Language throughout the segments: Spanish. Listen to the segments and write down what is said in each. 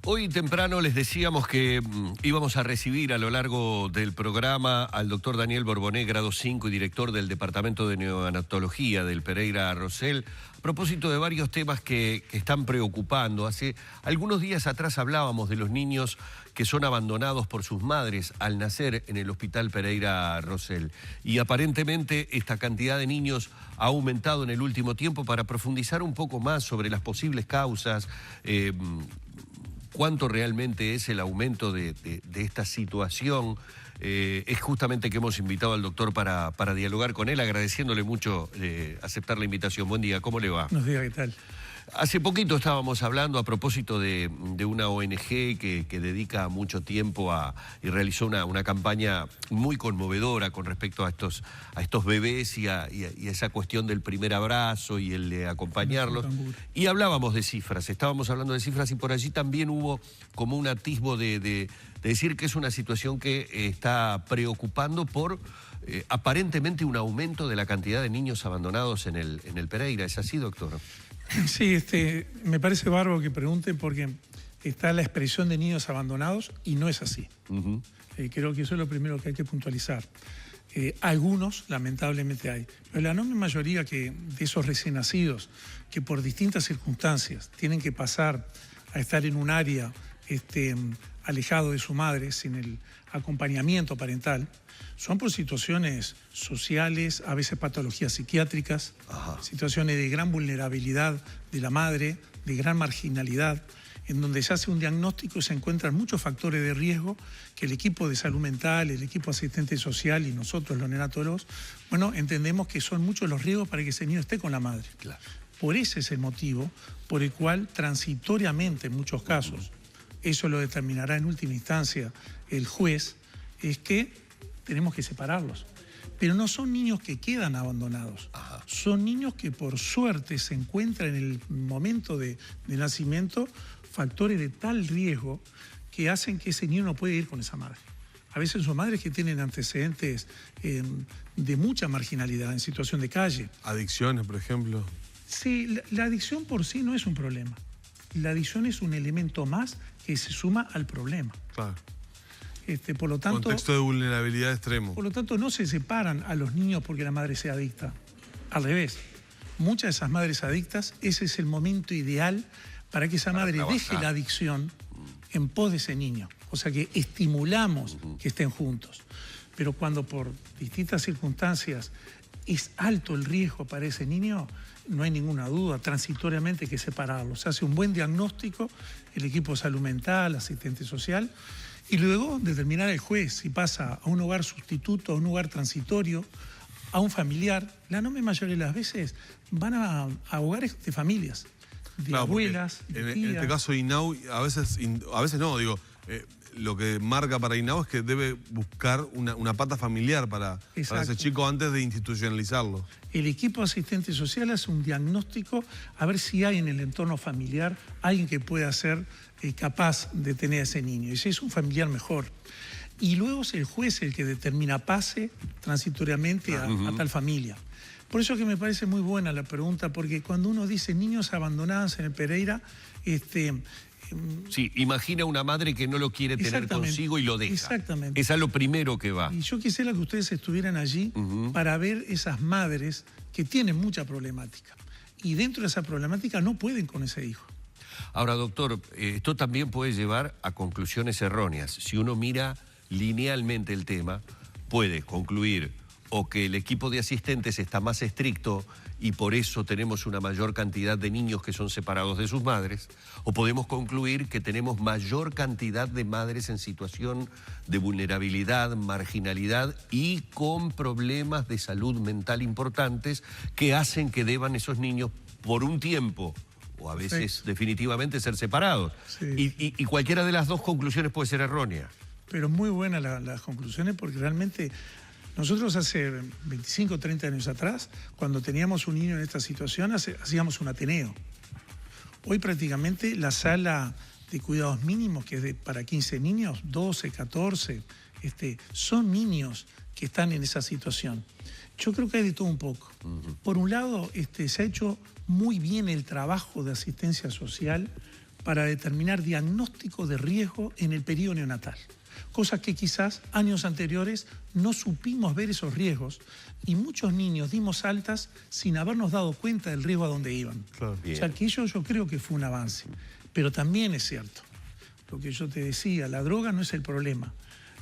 Hoy temprano les decíamos que íbamos a recibir a lo largo del programa al doctor Daniel Borboné, grado 5 y director del Departamento de Neonatología del Pereira Rosell, a propósito de varios temas que están preocupando. Hace algunos días atrás hablábamos de los niños que son abandonados por sus madres al nacer en el Hospital Pereira Rosell. Y aparentemente esta cantidad de niños ha aumentado en el último tiempo. Para profundizar un poco más sobre las posibles causas, cuánto realmente es el aumento de esta situación, es justamente que hemos invitado al doctor para dialogar con él, agradeciéndole mucho aceptar la invitación. Buen día, ¿cómo le va? Buenos días, ¿qué tal? Hace poquito estábamos hablando a propósito de una ONG que dedica mucho tiempo y realizó una campaña muy conmovedora con respecto a estos bebés y a esa cuestión del primer abrazo y el de acompañarlos. Y hablábamos de cifras, estábamos hablando de cifras y por allí también hubo como un atisbo de decir que es una situación que está preocupando por aparentemente un aumento de la cantidad de niños abandonados en el Pereira. ¿Es así, doctor? Sí, me parece bárbaro que pregunten porque está la expresión de niños abandonados y no es así. Creo que eso es lo primero que hay que puntualizar. Algunos, lamentablemente, hay. Pero la enorme mayoría de esos recién nacidos que por distintas circunstancias tienen que pasar a estar en un área alejado de su madre, sin el acompañamiento parental, son por situaciones sociales, a veces patologías psiquiátricas, situaciones de gran vulnerabilidad de la madre, de gran marginalidad, en donde se hace un diagnóstico y se encuentran muchos factores de riesgo que el equipo de salud mental, el equipo asistente social y nosotros, los neonatólogos, bueno, entendemos que son muchos los riesgos para que ese niño esté con la madre. Claro. Por ese es el motivo por el cual transitoriamente en muchos casos, eso lo determinará en última instancia el juez, es que tenemos que separarlos. Pero no son niños que quedan abandonados. Son niños que por suerte se encuentran en el momento de nacimiento factores de tal riesgo que hacen que ese niño no puede ir con esa madre. A veces son madres que tienen antecedentes de mucha marginalidad, en situación de calle. ¿Adicciones, por ejemplo? Sí, la adicción por sí no es un problema. La adicción es un elemento más que se suma al problema. Claro. Por lo tanto, contexto de vulnerabilidad extremo. Por lo tanto, no se separan a los niños porque la madre sea adicta. Al revés. Muchas de esas madres adictas, ese es el momento ideal para que esa madre deje la adicción en pos de ese niño. O sea que estimulamos que estén juntos. Pero cuando por distintas circunstancias es alto el riesgo para ese niño, no hay ninguna duda, transitoriamente hay que separarlo. Se hace un buen diagnóstico, el equipo de salud mental, asistente social, y luego determinar el juez si pasa a un hogar sustituto, a un hogar transitorio, a un familiar. La enorme mayoría de las veces van a hogares de familias, de abuelas, de tías. En este caso INAU, a veces no, digo, lo que marca para INAU es que debe buscar una pata familiar para ese chico antes de institucionalizarlo. El equipo asistente social hace un diagnóstico a ver si hay en el entorno familiar alguien que pueda ser capaz de tener a ese niño. Y si es un familiar, mejor. Y luego es el juez el que determina pase transitoriamente a tal familia. Por eso que me parece muy buena la pregunta, porque cuando uno dice niños abandonados en el Pereira, sí, imagina una madre que no lo quiere tener consigo y lo deja. Exactamente. Esa es lo primero que va. Y yo quisiera que ustedes estuvieran allí para ver esas madres que tienen mucha problemática. Y dentro de esa problemática no pueden con ese hijo. Ahora, doctor, esto también puede llevar a conclusiones erróneas. Si uno mira linealmente el tema, puede concluir o que el equipo de asistentes está más estricto y por eso tenemos una mayor cantidad de niños que son separados de sus madres, o podemos concluir que tenemos mayor cantidad de madres en situación de vulnerabilidad, marginalidad y con problemas de salud mental importantes que hacen que deban esos niños por un tiempo o a veces definitivamente ser separados. Sí. Y cualquiera de las dos conclusiones puede ser errónea. Pero muy buenas las conclusiones porque realmente nosotros hace 25 o 30 años atrás, cuando teníamos un niño en esta situación, hacíamos un Ateneo. Hoy prácticamente la sala de cuidados mínimos, que es para 15 niños, 12, 14, son niños que están en esa situación. Yo creo que hay de todo un poco. Por un lado, se ha hecho muy bien el trabajo de asistencia social para determinar diagnóstico de riesgo en el periodo neonatal. Cosas que quizás años anteriores no supimos ver esos riesgos y muchos niños dimos altas sin habernos dado cuenta del riesgo a donde iban. Claro. O sea que eso yo creo que fue un avance. Pero también es cierto, lo que yo te decía, la droga no es el problema,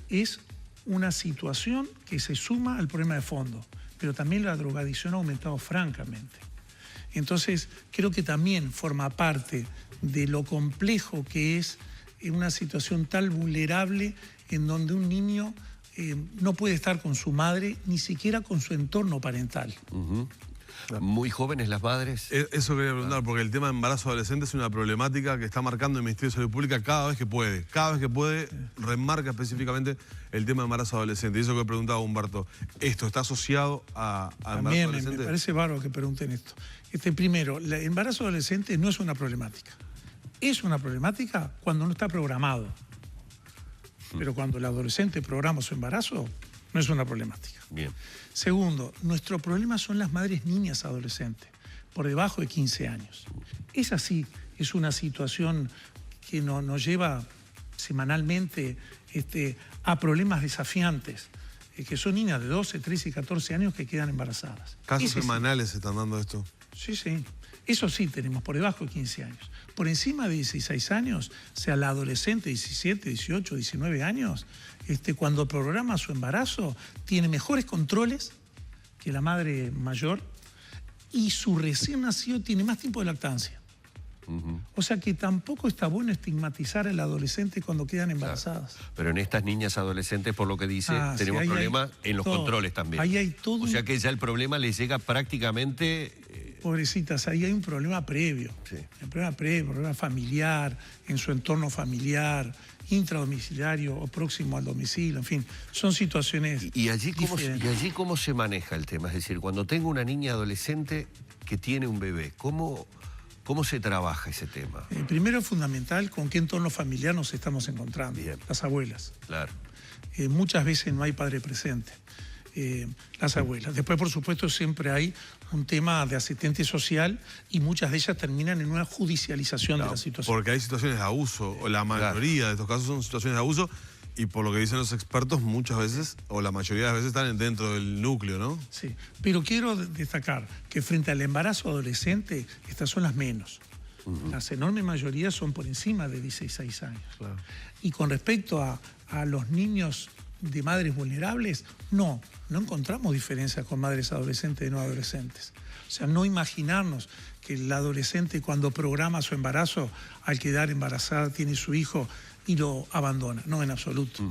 es una situación que se suma al problema de fondo, pero también la drogadicción ha aumentado francamente. Entonces creo que también forma parte de lo complejo que es una situación tan vulnerable en donde un niño no puede estar con su madre, ni siquiera con su entorno parental. Muy jóvenes las madres. Eso quería preguntar, porque el tema de embarazo adolescente es una problemática que está marcando el Ministerio de Salud Pública cada vez que puede. Cada vez que puede, remarca específicamente el tema de embarazo adolescente. Y eso que preguntaba Humberto, ¿esto está asociado a embarazo También adolescente? me parece bárbaro que pregunten esto. Primero, el embarazo adolescente no es una problemática. Es una problemática cuando no está programado. Pero cuando el adolescente programa su embarazo, no es una problemática. Bien. Segundo, nuestro problema son las madres niñas adolescentes, por debajo de 15 años. Esa sí es una situación que nos lleva semanalmente a problemas desafiantes, que son niñas de 12, 13 y 14 años que quedan embarazadas. ¿Casos Ese semanales se están dando esto? Sí, sí. Eso sí tenemos, por debajo de 15 años. Por encima de 16 años, o sea, la adolescente, 17, 18, 19 años, cuando programa su embarazo, tiene mejores controles que la madre mayor y su recién nacido tiene más tiempo de lactancia. O sea que tampoco está bueno estigmatizar al adolescente cuando quedan embarazadas. Claro. Pero en estas niñas adolescentes, por lo que dice, tenemos problemas en los controles también. Ahí hay todo. O sea que ya el problema les llega prácticamente... Pobrecitas, ahí hay un problema previo. Sí. Un problema familiar, en su entorno familiar, intradomiciliario o próximo al domicilio, en fin, son situaciones ¿Y allí diferentes. cómo se maneja el tema? Es decir, cuando tengo una niña adolescente que tiene un bebé, ¿cómo se trabaja ese tema? Primero es fundamental con qué entorno familiar nos estamos encontrando. Bien. Las abuelas. Claro. Muchas veces no hay padre presente. Las abuelas. Después, por supuesto, siempre hay un tema de asistente social y muchas de ellas terminan en una judicialización de la situación. Porque hay situaciones de abuso, o la mayoría de estos casos son situaciones de abuso, y por lo que dicen los expertos, muchas veces, o la mayoría de las veces, están dentro del núcleo, ¿no? Sí, pero quiero destacar que frente al embarazo adolescente, estas son las menos. Las enormes mayorías son por encima de 16 años. Claro. Y con respecto a los niños de madres vulnerables, no encontramos diferencias con madres adolescentes y no adolescentes. O sea, no imaginarnos que el adolescente cuando programa su embarazo, al quedar embarazada, tiene su hijo y lo abandona. No, en absoluto.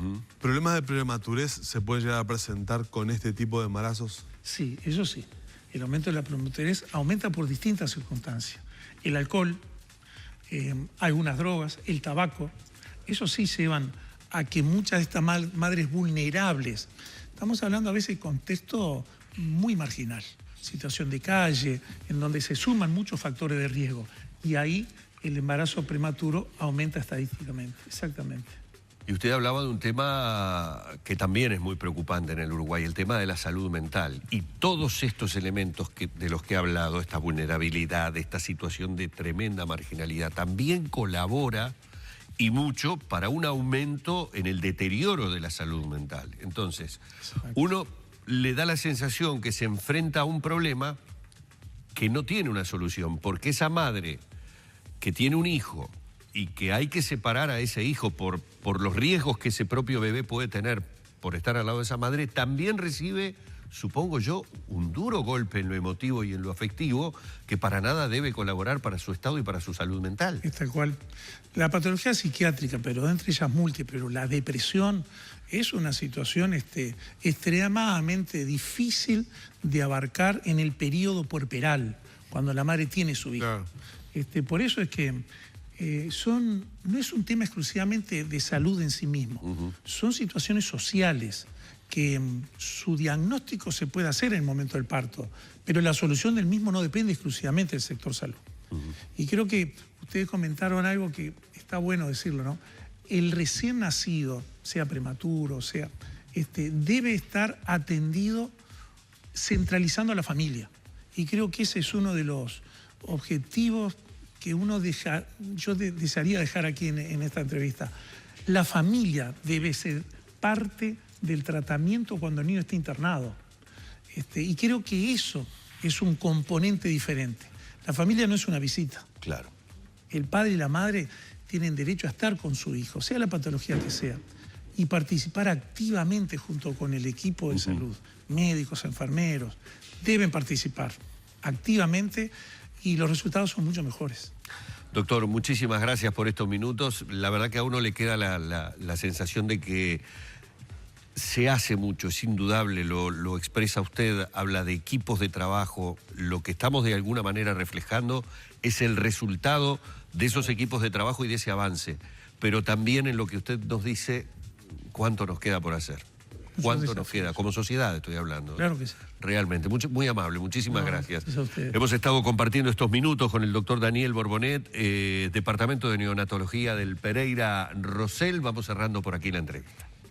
¿Problemas de prematurez se pueden llegar a presentar con este tipo de embarazos? Sí, eso sí. El aumento de la prematurez aumenta por distintas circunstancias. El alcohol, algunas drogas, el tabaco, eso sí llevan a que muchas de estas madres vulnerables, estamos hablando a veces de contexto muy marginal, situación de calle, en donde se suman muchos factores de riesgo, y ahí el embarazo prematuro aumenta estadísticamente, exactamente. Y usted hablaba de un tema que también es muy preocupante en el Uruguay, el tema de la salud mental. Y todos estos elementos de los que he hablado, esta vulnerabilidad, esta situación de tremenda marginalidad, también colabora y mucho para un aumento en el deterioro de la salud mental. Entonces, uno le da la sensación que se enfrenta a un problema que no tiene una solución, porque esa madre que tiene un hijo y que hay que separar a ese hijo por los riesgos que ese propio bebé puede tener por estar al lado de esa madre, también recibe, supongo yo, un duro golpe en lo emotivo y en lo afectivo que para nada debe colaborar para su estado y para su salud mental. Es tal cual. La patología psiquiátrica, pero entre ellas múltiples, pero la depresión es una situación extremadamente difícil de abarcar en el periodo puerperal, cuando la madre tiene su hijo. Claro. Por eso es que no es un tema exclusivamente de salud en sí mismo, son situaciones sociales que su diagnóstico se puede hacer en el momento del parto, pero la solución del mismo no depende exclusivamente del sector salud. Y creo que ustedes comentaron algo que está bueno decirlo, ¿no? El recién nacido, sea prematuro, debe estar atendido centralizando a la familia. Y creo que ese es uno de los objetivos que yo desearía dejar aquí en esta entrevista. La familia debe ser parte del tratamiento cuando el niño está internado. Y creo que eso es un componente diferente. La familia no es una visita. Claro. El padre y la madre tienen derecho a estar con su hijo, sea la patología que sea, y participar activamente junto con el equipo de salud. Médicos, enfermeros, deben participar activamente y los resultados son mucho mejores. Doctor, muchísimas gracias por estos minutos. La verdad que a uno le queda la sensación de que se hace mucho, es indudable, lo expresa usted, habla de equipos de trabajo. Lo que estamos de alguna manera reflejando es el resultado de esos equipos de trabajo y de ese avance. Pero también en lo que usted nos dice, ¿cuánto nos queda por hacer? ¿Cuánto nos queda? Como sociedad estoy hablando. Claro que sí. Realmente, muy amable, muchísimas gracias. Es a usted. Hemos estado compartiendo estos minutos con el doctor Daniel Borbonet, Departamento de Neonatología del Pereira Rosell. Vamos cerrando por aquí la entrevista.